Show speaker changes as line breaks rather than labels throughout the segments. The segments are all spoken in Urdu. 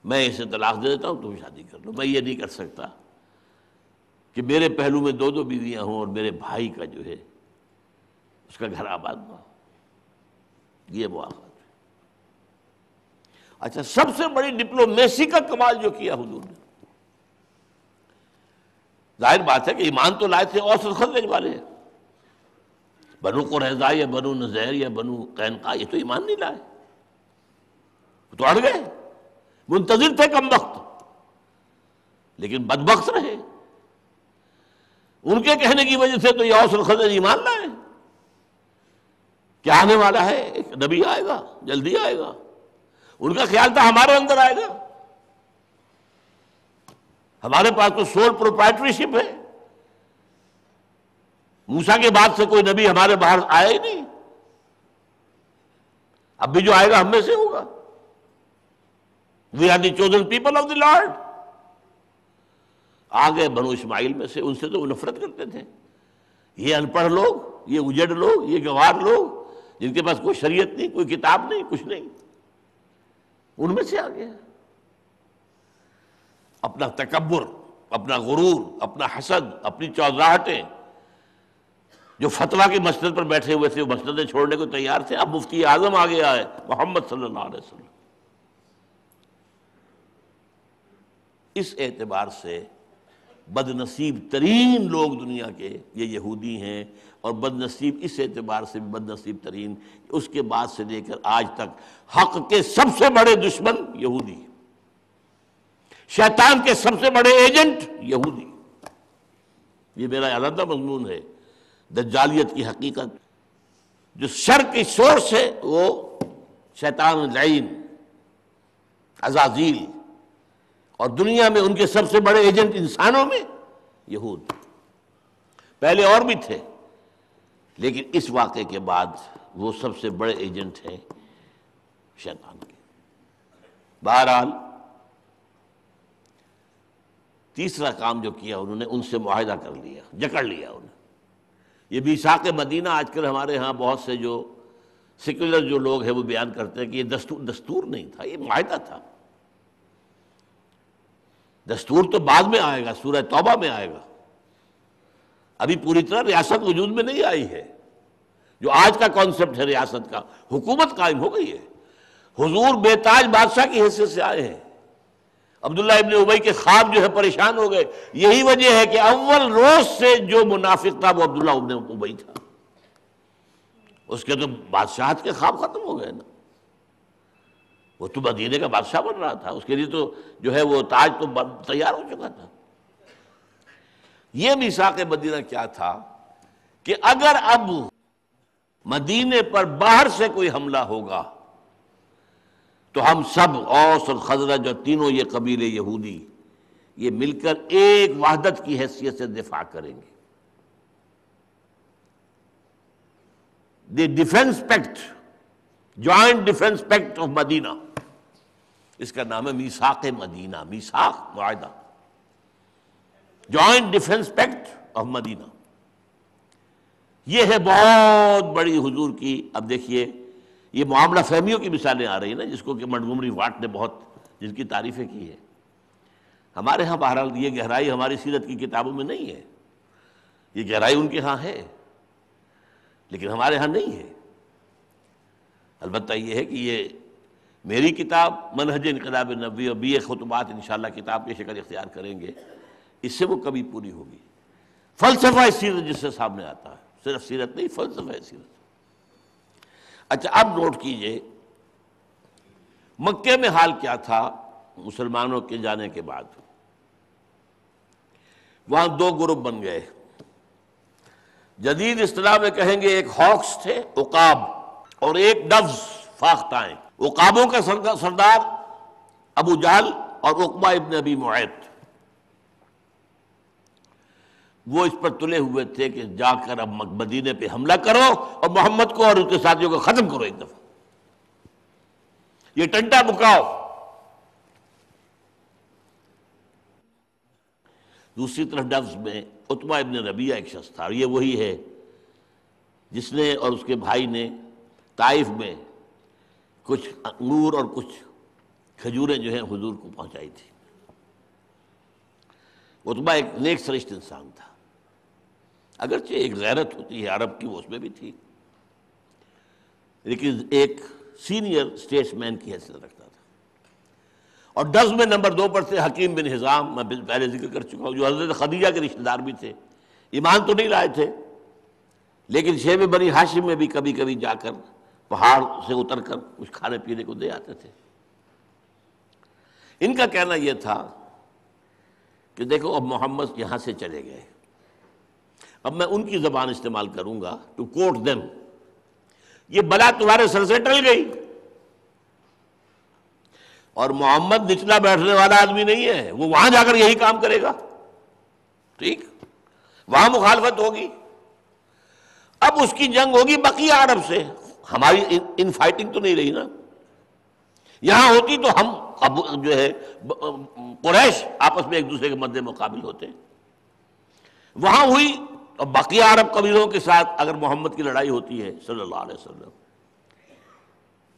میں اسے طلاق دے دیتا ہوں تم شادی کر لو. میں یہ نہیں کر سکتا کہ میرے پہلو میں 2 بیویاں ہوں اور میرے بھائی کا جو ہے اس کا گھر آباد نہ ہو. یہ مواقع. اچھا، سب سے بڑی ڈپلومیسی کا کمال جو کیا حضور نے، ظاہر بات ہے کہ ایمان تو لائے تھے اوس اور خزرج والے، بنو قریظہ یا بنو نذیر یا بنو قینقاع یہ تو ایمان نہیں لائے، تو اڑ گئے، منتظر تھے کم وقت، لیکن بدبخت رہے. ان کے کہنے کی وجہ سے تو یہ اوس اور خزرج ایمان لائے. کیا آنے والا ہے، ایک نبی آئے گا، جلدی آئے گا. ان کا خیال تھا ہمارے اندر آئے گا، ہمارے پاس تو سول پروپرائٹریشپ ہے، موسیٰ کے بعد سے کوئی نبی ہمارے باہر آیا ہی نہیں، اب بھی جو آئے گا ہم میں سے ہوگا. We are the chosen people of the lord. آگے بنو اسماعیل میں سے، ان سے تو وہ نفرت کرتے تھے. یہ ان پڑھ لوگ، یہ اجڑ لوگ، یہ گوار لوگ جن کے پاس کوئی شریعت نہیں، کوئی کتاب نہیں، کچھ نہیں، ان میں سے آ گیا. اپنا تکبر، اپنا غرور، اپنا حسد، اپنی چوزراہٹیں، جو فتویٰ کی مسند پر بیٹھے ہوئے تھے وہ مسندیں چھوڑنے کو تیار تھے. اب مفتی اعظم آ گیا ہے محمد صلی اللہ علیہ وسلم. اس اعتبار سے بد نصیب ترین لوگ دنیا کے یہ یہودی ہیں، اور بد نصیب اس اعتبار سے بھی بد نصیب ترین اس کے بعد سے لے کر آج تک حق کے سب سے بڑے دشمن یہودی، شیطان کے سب سے بڑے ایجنٹ یہودی. یہ میرا علیحدہ مضمون ہے. دجالیت کی حقیقت، جو شر کی سورس ہے وہ شیطان لعین عزازیل، اور دنیا میں ان کے سب سے بڑے ایجنٹ انسانوں میں یہود. پہلے اور بھی تھے، لیکن اس واقعے کے بعد وہ سب سے بڑے ایجنٹ ہیں شیطان کے. بہرحال تیسرا کام جو کیا انہوں نے، ان سے معاہدہ کر لیا، جکڑ لیا انہوں نے. یہ میثاق مدینہ آج کل ہمارے ہاں بہت سے جو سیکولر جو لوگ ہیں وہ بیان کرتے ہیں کہ یہ دستور نہیں تھا، یہ معاہدہ تھا. دستور تو بعد میں آئے گا، سورہ توبہ میں آئے گا. ابھی پوری طرح ریاست وجود میں نہیں آئی ہے. جو آج کا کانسیپٹ ہے ریاست کا، حکومت قائم ہو گئی ہے. حضور بے تاج بادشاہ کی حیثیت سے آئے ہیں. عبداللہ ابن ابی کے خواب جو ہے پریشان ہو گئے. یہی وجہ ہے کہ اول روز سے جو منافق تھا وہ عبداللہ ابن ابی تھا. اس کے تو بادشاہت کے خواب ختم ہو گئے نا. وہ تو مدینے کا بادشاہ بن رہا تھا، اس کے لیے تو جو ہے وہ تاج تو تیار ہو چکا تھا. یہ میثاق مدینہ کیا تھا کہ اگر اب مدینے پر باہر سے کوئی حملہ ہوگا تو ہم سب اوس اور خزرج اور تینوں یہ قبیلے یہودی یہ مل کر ایک وحدت کی حیثیت سے دفاع کریں گے. The defence pact, joint defence pact of Medina, اس کا نام ہے میثاق مدینہ. میثاق معاہدہ، joint defence pact of Medina. یہ ہے بہت بڑی حضور کی. اب دیکھیے یہ معاملہ فہمیوں کی مثالیں آ رہی ہیں نا، جس کو کہ منٹگومری واٹ نے بہت جن کی تعریفیں کی ہے. ہمارے ہاں بہرحال یہ گہرائی ہماری سیرت کی کتابوں میں نہیں ہے. یہ گہرائی ان کے ہاں ہے لیکن ہمارے ہاں نہیں ہے. البتہ یہ ہے کہ یہ میری کتاب منہج انقلاب نبوی اور BA خطبات انشاءاللہ کتاب کی شکل اختیار کریں گے، اس سے وہ کبھی پوری ہوگی. فلسفہ سیرت جس سے سامنے آتا ہے، صرف سیرت نہیں، فلسفہ سیرت. اچھا اب نوٹ کیجئے مکے میں حال کیا تھا مسلمانوں کے جانے کے بعد. وہاں 2 گروپ بن گئے. جدید اصطلاح میں کہیں گے ایک ہاکس تھے، عقاب، اور ایک ڈوز، فاختائیں. عقابوں کا سردار ابو جہل اور عقبہ ابن ابی معیط، وہ اس پر تلے ہوئے تھے کہ جا کر اب مدینے پہ حملہ کرو اور محمد کو اور اس کے ساتھیوں کو ختم کرو ایک دفعہ، یہ ٹنٹا بکاؤ. دوسری طرف ڈوز میں عتبہ ابن ربیعہ ایک شخص تھا، اور یہ وہی ہے جس نے اور اس کے بھائی نے طائف میں کچھ انگور اور کچھ کھجوریں جو ہیں حضور کو پہنچائی تھی۔ عتبہ ایک نیک سرشت انسان تھا، اگرچہ ایک غیرت ہوتی ہے عرب کی، وہ اس میں بھی تھی، لیکن ایک سینئر اسٹیٹس مین کی حیثیت رکھتا تھا۔ اور 10 میں نمبر 2 پر تھے حکیم بن حزام، میں پہلے ذکر کر چکا ہوں، جو حضرت خدیجہ کے رشتہ دار بھی تھے، ایمان تو نہیں لائے تھے، لیکن شیب بنی ہاشم میں بھی کبھی کبھی جا کر پہاڑ سے اتر کر کچھ کھانے پینے کو دے آتے تھے۔ ان کا کہنا یہ تھا کہ دیکھو اب محمد یہاں سے چلے گئے، اب میں ان کی زبان استعمال کروں گا، ٹو کوٹ دیم، یہ بلا تمہارے سر سے ٹل گئی، اور محمد نچلا بیٹھنے والا آدمی نہیں ہے، وہ وہاں جا کر یہی کام کرے گا، ٹھیک، وہاں مخالفت ہوگی، اب اس کی جنگ ہوگی بقیہ عرب سے، ہماری ان فائٹنگ تو نہیں رہی نا، یہاں ہوتی تو ہم اب جو ہے قریش آپس میں ایک دوسرے کے مد مقابل ہوتے، وہاں ہوئی، اور بقیہ عرب قبیلوں کے ساتھ اگر محمد کی لڑائی ہوتی ہے صلی اللہ علیہ وسلم،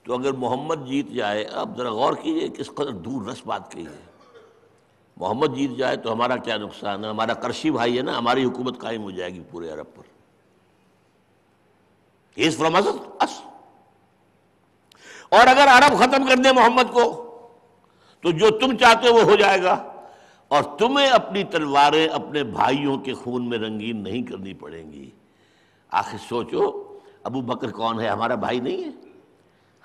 تو اگر محمد جیت جائے، اب ذرا غور کیجئے کس قدر دور رس بات کہی ہے، محمد جیت جائے تو ہمارا کیا نقصان ہے، ہمارا کرشی بھائی ہے نا، ہماری حکومت قائم ہو جائے گی پورے عرب پر، He is from us۔ اور اگر عرب ختم کر دیں محمد کو تو جو تم چاہتے ہو وہ ہو جائے گا، اور تمہیں اپنی تلواریں اپنے بھائیوں کے خون میں رنگین نہیں کرنی پڑیں گی۔ آخر سوچو، ابو بکر کون ہے، ہمارا بھائی نہیں ہے؟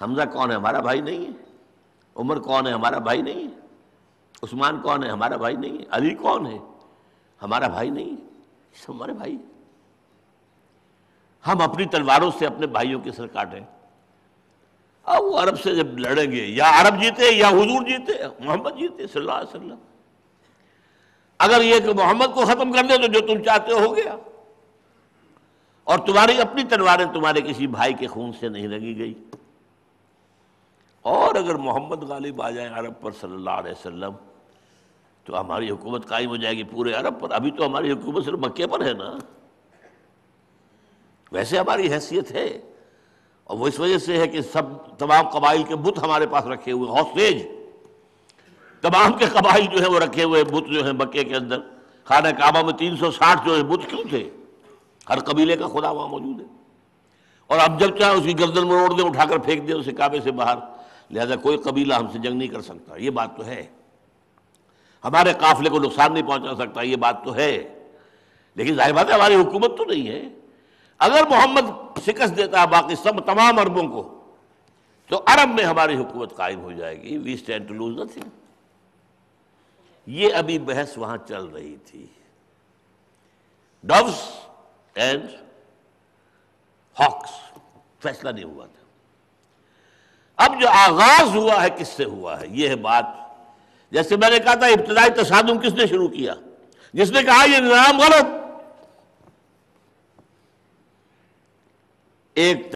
حمزہ کون ہے، ہمارا بھائی نہیں ہے؟ عمر کون ہے، ہمارا بھائی نہیں ہے؟ عثمان کون ہے، ہمارا بھائی نہیں ہے؟ علی کون ہے، ہمارا بھائی نہیں ہے؟ یہ سب ہمارے بھائی ہیں۔ ہم اپنی تلواروں سے اپنے بھائیوں کے سر کاٹیں، اب وہ عرب سے جب لڑیں گے، یا عرب جیتے یا حضور جیتے، محمد جیتے صلی اللہ علیہ وسلم۔ اگر یہ کہ محمد کو ختم کر دے تو جو تم چاہتے ہو گیا، اور تمہاری اپنی تلواریں تمہارے کسی بھائی کے خون سے نہیں رنگی گئی۔ اور اگر محمد غالب آ جائیں عرب پر صلی اللہ علیہ وسلم تو ہماری حکومت قائم ہو جائے گی پورے عرب پر۔ ابھی تو ہماری حکومت صرف مکے پر ہے نا، ویسے ہماری حیثیت ہے، اور وہ اس وجہ سے ہے کہ تمام قبائل کے بت ہمارے پاس رکھے ہوئے، ہوسٹیج تمام کے قبائل جو ہیں وہ رکھے ہوئے بت جو ہیں مکے کے اندر، خانہ کعبہ میں 360 جو ہے بت کیوں تھے، ہر قبیلے کا خدا وہاں موجود ہے، اور اب جب چاہے اس کی گردن مروڑ دیں، اٹھا کر پھینک دیں اسے کعبے سے باہر، لہذا کوئی قبیلہ ہم سے جنگ نہیں کر سکتا، یہ بات تو ہے، ہمارے قافلے کو نقصان نہیں پہنچا سکتا، یہ بات تو ہے، لیکن ظاہر بات ہے ہماری حکومت تو نہیں ہے۔ اگر محمد شکست دیتا ہے باقی سب تمام عربوں کو تو عرب میں ہماری حکومت قائم ہو جائے گی، we stand to lose nothing. یہ ابھی بحث وہاں چل رہی تھی، ڈوز اینڈ ہاکس، فیصلہ نہیں ہوا تھا۔ اب جو آغاز ہوا ہے کس سے ہوا ہے، یہ ہے بات، جیسے میں نے کہا تھا ابتدائی تصادم کس نے شروع کیا، جس نے کہا یہ نظام غلط، ایک